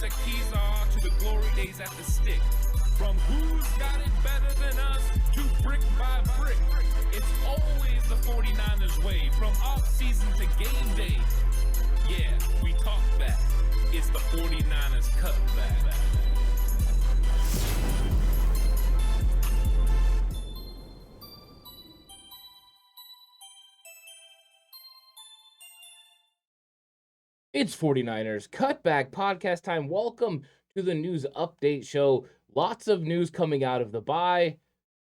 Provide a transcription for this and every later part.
the keys are to the glory days at the stick. From who's got it better than us to brick by brick. It's always the 49ers way, from off-season to game day. Yeah, we talk back. It's the 49ers Cutback. It's 49ers Cutback Podcast time. Welcome to the news update show. Lots of news coming out of the bye.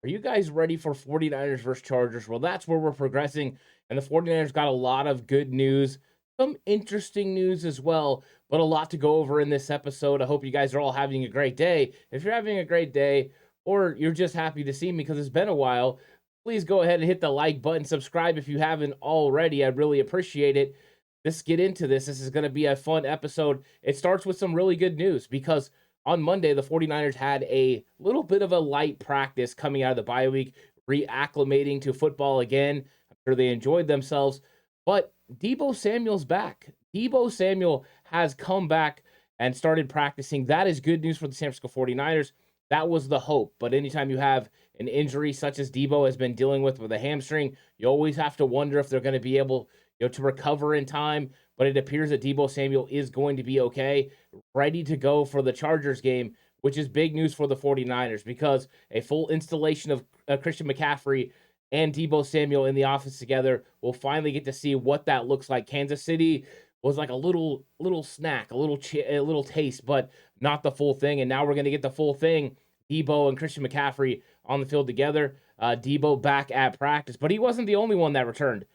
Are you guys ready for 49ers versus Chargers? Well, that's where we're progressing, and the 49ers got a lot of good news, some interesting news as well, but a lot to go over in this episode. I hope you guys are all having a great day. If you're having a great day, or you're just happy to see me because it's been a while, please go ahead and hit the like button, subscribe if you haven't already. I'd really appreciate it. Let's get into this. This is going to be a fun episode. It starts with some really good news because on Monday, the 49ers had a little bit of a light practice coming out of the bye week, reacclimating to football again. I'm sure they enjoyed themselves. But Deebo Samuel's back. Deebo Samuel has come back and started practicing. That is good news for the San Francisco 49ers. That was the hope. But anytime you have an injury such as Deebo has been dealing with a hamstring, you always have to wonder if they're going to be able to recover in time, but it appears that Deebo Samuel is going to be okay, ready to go for the Chargers game, which is big news for the 49ers because a full installation of Christian McCaffrey and Deebo Samuel in the office together, we'll finally get to see what that looks like. Kansas City was like a little snack, a little taste, but not the full thing, and now we're going to get the full thing. Deebo and Christian McCaffrey on the field together. Deebo back at practice, but he wasn't the only one that returned.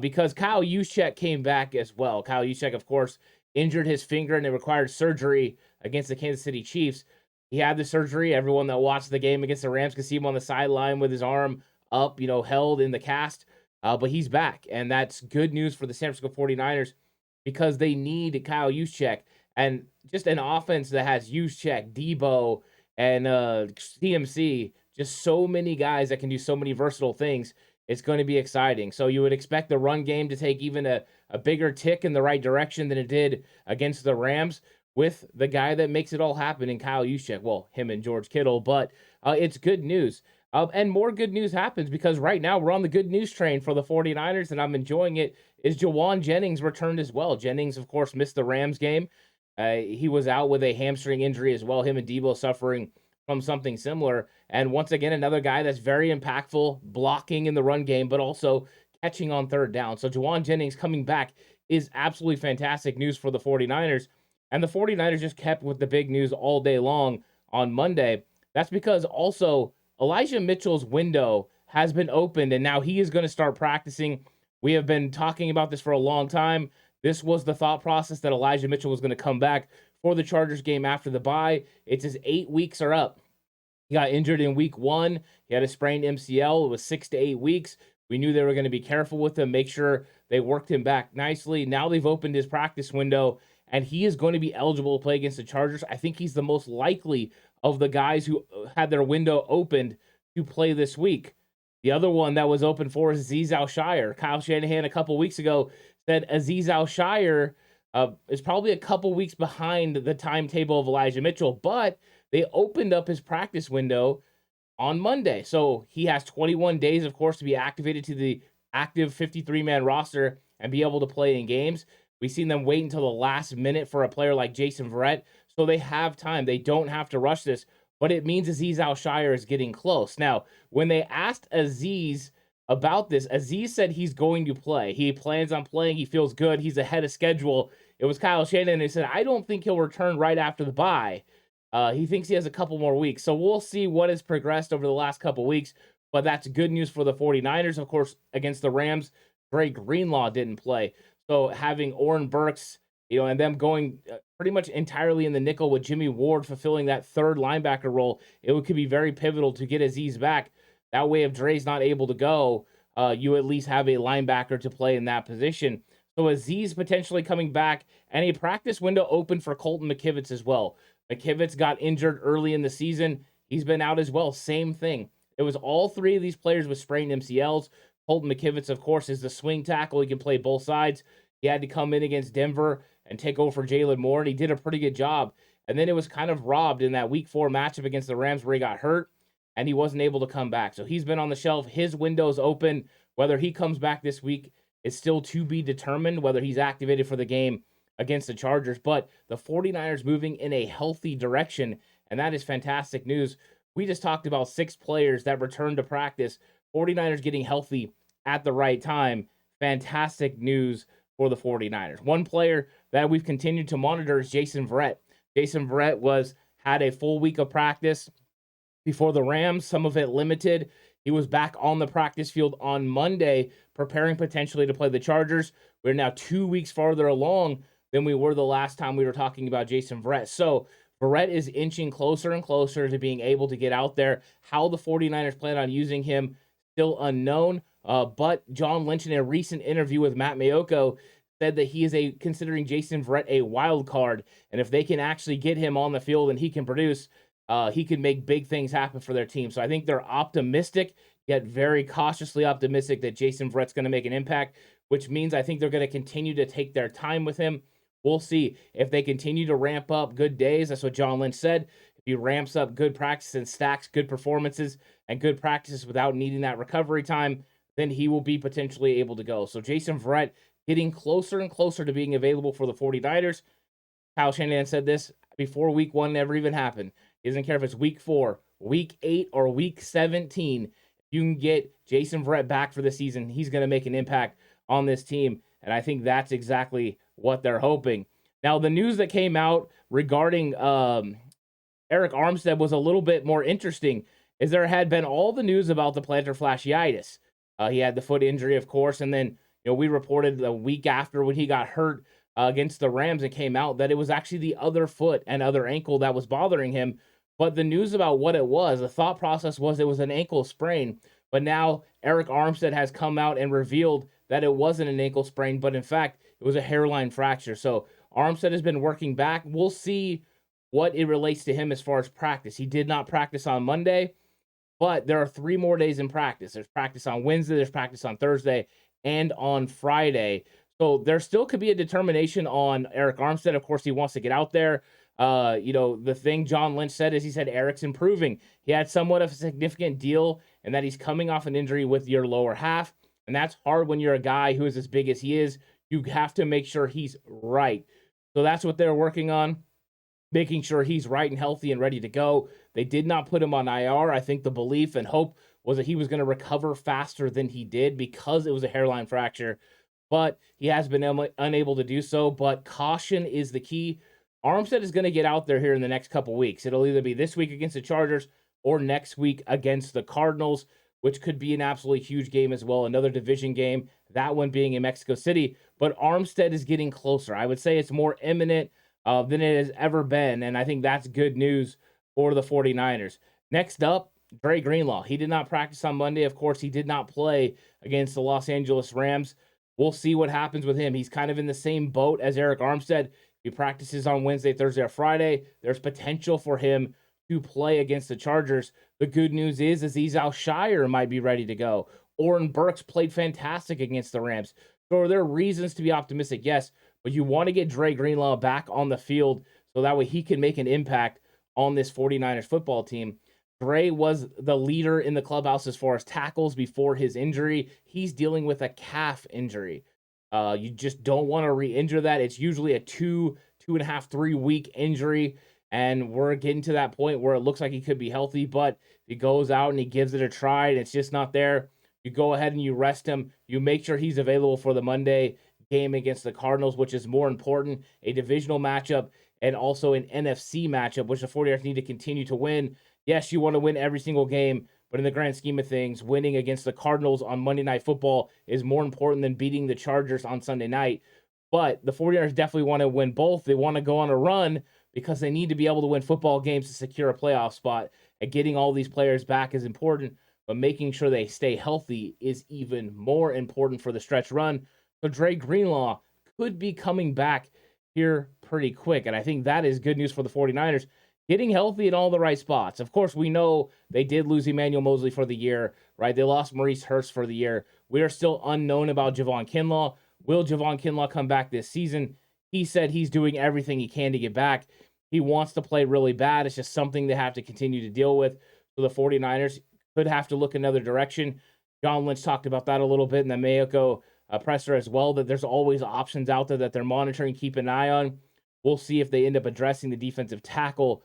Because Kyle Juszczyk came back as well. Kyle Juszczyk, of course, injured his finger and it required surgery against the Kansas City Chiefs. He had the surgery. Everyone that watched the game against the Rams could see him on the sideline with his arm up, held in the cast. But he's back, and that's good news for the San Francisco 49ers because they need Kyle Juszczyk. And just an offense that has Juszczyk, Deebo, and CMC, just so many guys that can do so many versatile things. It's going to be exciting. So you would expect the run game to take even a bigger tick in the right direction than it did against the Rams with the guy that makes it all happen in Kyle Juszczyk. Well, him and George Kittle, but it's good news. And more good news happens because right now we're on the good news train for the 49ers, and I'm enjoying it, is Jennings returned as well. Jennings, of course, missed the Rams game. He was out with a hamstring injury as well, him and Deebo suffering from something similar. And once again, another guy that's very impactful, blocking in the run game, but also catching on third down. So Jennings coming back is absolutely fantastic news for the 49ers. And the 49ers just kept with the big news all day long on Monday. That's because also Elijah Mitchell's window has been opened, and now he is going to start practicing. We have been talking about this for a long time. This was the thought process that Elijah Mitchell was going to come back for the Chargers game after the bye. It's his 8 weeks are up. He got injured in week 1. He had a sprained MCL. It was 6 to 8 weeks. We knew they were going to be careful with him, make sure they worked him back nicely. Now they've opened his practice window, and he is going to be eligible to play against the Chargers. I think he's the most likely of the guys who had their window opened to play this week. The other one that was open for is Azeez Al-Shaair. Kyle Shanahan a couple weeks ago said Azeez Al-Shaair is probably a couple weeks behind the timetable of Elijah Mitchell, but they opened up his practice window on Monday. So he has 21 days, of course, to be activated to the active 53-man roster and be able to play in games. We've seen them wait until the last minute for a player like Jason Verrett, so they have time. They don't have to rush this, but it means Azeez Al-Shaair is getting close. Now, when they asked Azeez about this, Azeez said he's going to play. He plans on playing. He feels good. He's ahead of schedule. It was Kyle Shanahan who said, I don't think he'll return right after the bye. He thinks he has a couple more weeks. So we'll see what has progressed over the last couple weeks, but that's good news for the 49ers. Of course, against the Rams, Dre Greenlaw didn't play. So having Oren Burks, and them going pretty much entirely in the nickel with Jimmy Ward fulfilling that third linebacker role, it could be very pivotal to get Azeez back. That way, if Dre's not able to go, you at least have a linebacker to play in that position. So Azeez potentially coming back, and a practice window open for Colton McKivitz as well. McKivitz got injured early in the season. He's been out as well. Same thing. It was all three of these players with sprained MCLs. Colton McKivitz, of course, is the swing tackle. He can play both sides. He had to come in against Denver and take over for Jalen Moore, and he did a pretty good job. And then it was kind of robbed in that week 4 matchup against the Rams where he got hurt and he wasn't able to come back. So he's been on the shelf. His window's open. Whether he comes back this week is still to be determined, whether he's activated for the game against the Chargers. But the 49ers moving in a healthy direction, and that is fantastic news. We just talked about 6 players that returned to practice. 49ers getting healthy at the right time. Fantastic news for the 49ers. One player that we've continued to monitor is Jason Verrett. Jason Verrett had a full week of practice before the Rams, some of it limited. He was back on the practice field on Monday, preparing potentially to play the Chargers. We're now 2 weeks farther along than we were the last time we were talking about Jason Verrett. So Verrett is inching closer and closer to being able to get out there. How the 49ers plan on using him, still unknown. But John Lynch, in a recent interview with Matt Mayoko, said that he is considering Jason Verrett a wild card. And if they can actually get him on the field and he can produce, he could make big things happen for their team. So I think they're optimistic, yet very cautiously optimistic that Jason Verrett's going to make an impact, which means I think they're going to continue to take their time with him. We'll see if they continue to ramp up good days. That's what John Lynch said. If he ramps up good practice and stacks good performances and good practices without needing that recovery time, then he will be potentially able to go. So Jason Verrett getting closer and closer to being available for the 49ers. Kyle Shanahan said this before week 1 never even happened. He doesn't care if it's week 4, week 8, or week 17. If you can get Jason Verrett back for the season, he's going to make an impact on this team. And I think that's exactly what they're hoping. Now, the news that came out regarding Eric Armstead was a little bit more interesting, as there had been all the news about the plantar fasciitis. He had the foot injury, of course, and then we reported the week after when he got hurt against the Rams, it came out that it was actually the other foot and other ankle that was bothering him. But the news about what it was, the thought process was it was an ankle sprain. But now Eric Armstead has come out and revealed that it wasn't an ankle sprain, but in fact, it was a hairline fracture. So Armstead has been working back. We'll see what it relates to him as far as practice. He did not practice on Monday, but there are 3 more days in practice. There's practice on Wednesday, there's practice on Thursday, and on Friday. So there still could be a determination on Eric Armstead. Of course, he wants to get out there. The thing John Lynch said is he said Eric's improving. He had somewhat of a significant deal and that he's coming off an injury with your lower half. And that's hard when you're a guy who is as big as he is. You have to make sure he's right. So that's what they're working on, making sure he's right and healthy and ready to go. They did not put him on IR. I think the belief and hope was that he was going to recover faster than he did because it was a hairline fracture. But he has been unable to do so. But caution is the key. Armstead is going to get out there here in the next couple weeks. It'll either be this week against the Chargers or next week against the Cardinals, which could be an absolutely huge game as well. Another division game, that one being in Mexico City. But Armstead is getting closer. I would say it's more imminent than it has ever been. And I think that's good news for the 49ers. Next up, Dre Greenlaw. He did not practice on Monday. Of course, he did not play against the Los Angeles Rams. We'll see what happens with him. He's kind of in the same boat as Eric Armstead. He practices on Wednesday, Thursday, or Friday. There's potential for him to play against the Chargers. The good news is Azeez Al-Shire might be ready to go. Oren Burks played fantastic against the Rams. So are there reasons to be optimistic? Yes, but you want to get Dre Greenlaw back on the field so that way he can make an impact on this 49ers football team. Dre was the leader in the clubhouse as far as tackles before his injury. He's dealing with a calf injury. You just don't want to re-injure that. It's usually a 2.5, 3 week injury. And we're getting to that point where it looks like he could be healthy, but if he goes out and he gives it a try and it's just not there, you go ahead and you rest him. You make sure he's available for the Monday game against the Cardinals, which is more important, a divisional matchup and also an NFC matchup, which the 49ers need to continue to win. Yes, you want to win every single game, but in the grand scheme of things, winning against the Cardinals on Monday Night Football is more important than beating the Chargers on Sunday night. But the 49ers definitely want to win both. They want to go on a run because they need to be able to win football games to secure a playoff spot. And getting all these players back is important, but making sure they stay healthy is even more important for the stretch run. So Dre Greenlaw could be coming back here pretty quick. And I think that is good news for the 49ers. Getting healthy in all the right spots. Of course, we know they did lose Emmanuel Mosley for the year, right? They lost Maurice Hurst for the year. We are still unknown about Javon Kinlaw. Will Javon Kinlaw come back this season? He said he's doing everything he can to get back. He wants to play really bad. It's just something they have to continue to deal with. So the 49ers could have to look another direction. John Lynch talked about that a little bit in the Mayoko presser as well, that there's always options out there that they're monitoring, keep an eye on. We'll see if they end up addressing the defensive tackle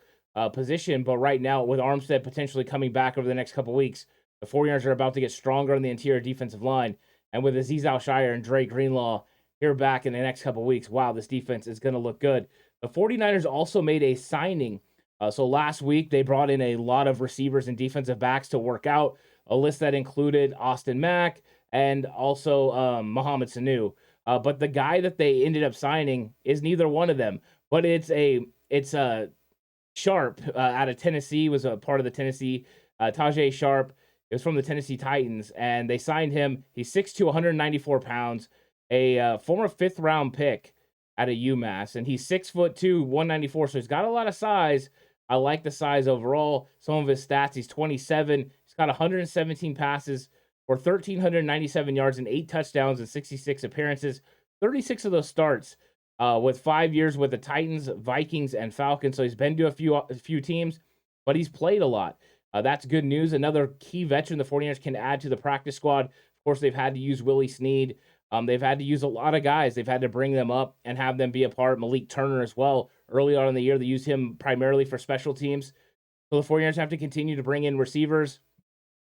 position. But right now, with Armstead potentially coming back over the next couple weeks, the 49ers are about to get stronger on the interior defensive line. And with Azeez and Dre Greenlaw here back in the next couple weeks, wow, this defense is going to look good. The 49ers also made a signing. So last week, they brought in a lot of receivers and defensive backs to work out, a list that included Austin Mack and also Mohamed Sanu. But the guy that they ended up signing is neither one of them. But it's a Sharp out of Tennessee, was a part of the Tennessee. Tajay Sharp is from the Tennessee Titans, and they signed him. He's 6'2", 194 pounds, a former 5th-round pick out of UMass, and he's 6'2", 194, so he's got a lot of size. I like the size overall. Some of his stats, he's 27. He's got 117 passes for 1,397 yards and 8 touchdowns and 66 appearances. 36 of those starts with 5 years with the Titans, Vikings, and Falcons. So he's been to a few teams, but he's played a lot. That's good news. Another key veteran the 49ers can add to the practice squad. Of course, they've had to use Willie Snead. They've had to use a lot of guys. They've had to bring them up and have them be a part. Malik Turner as well. Early on in the year, they used him primarily for special teams. So the 49ers have to continue to bring in receivers.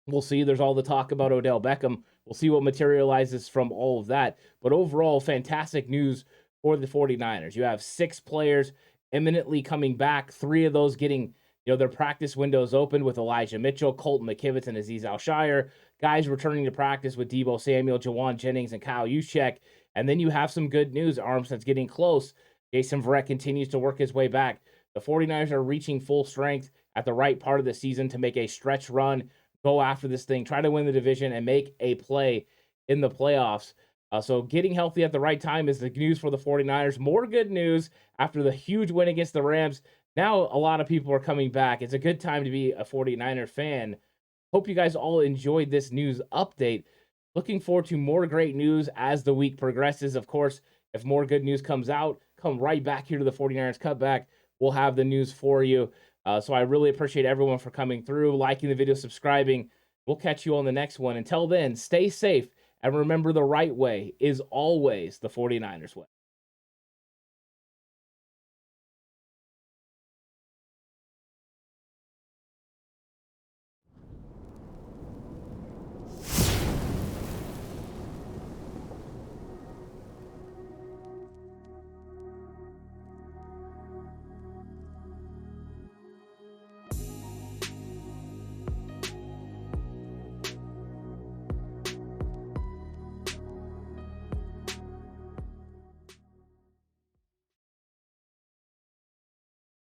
We'll see. There's all the talk about Odell Beckham. We'll see what materializes from all of that. But overall, fantastic news for the 49ers. You have 6 players imminently coming back, 3 of those getting their practice windows open with Elijah Mitchell, Colton McKivitz, and Azeez Al-Shire. Guys returning to practice with Deebo Samuel, Jawan Jennings, and Kyle Juszczyk. And then you have some good news. Armstead's getting close. Jason Verrett continues to work his way back. The 49ers are reaching full strength at the right part of the season to make a stretch run, go after this thing, try to win the division, and make a play in the playoffs. So getting healthy at the right time is the news for the 49ers. More good news after the huge win against the Rams. Now a lot of people are coming back. It's a good time to be a 49er fan. Hope you guys all enjoyed this news update. Looking forward to more great news as the week progresses. Of course, if more good news comes out, come right back here to the 49ers Cutback. We'll have the news for you. So I really appreciate everyone for coming through, liking the video, subscribing. We'll catch you on the next one. Until then, stay safe, and remember the right way is always the 49ers way.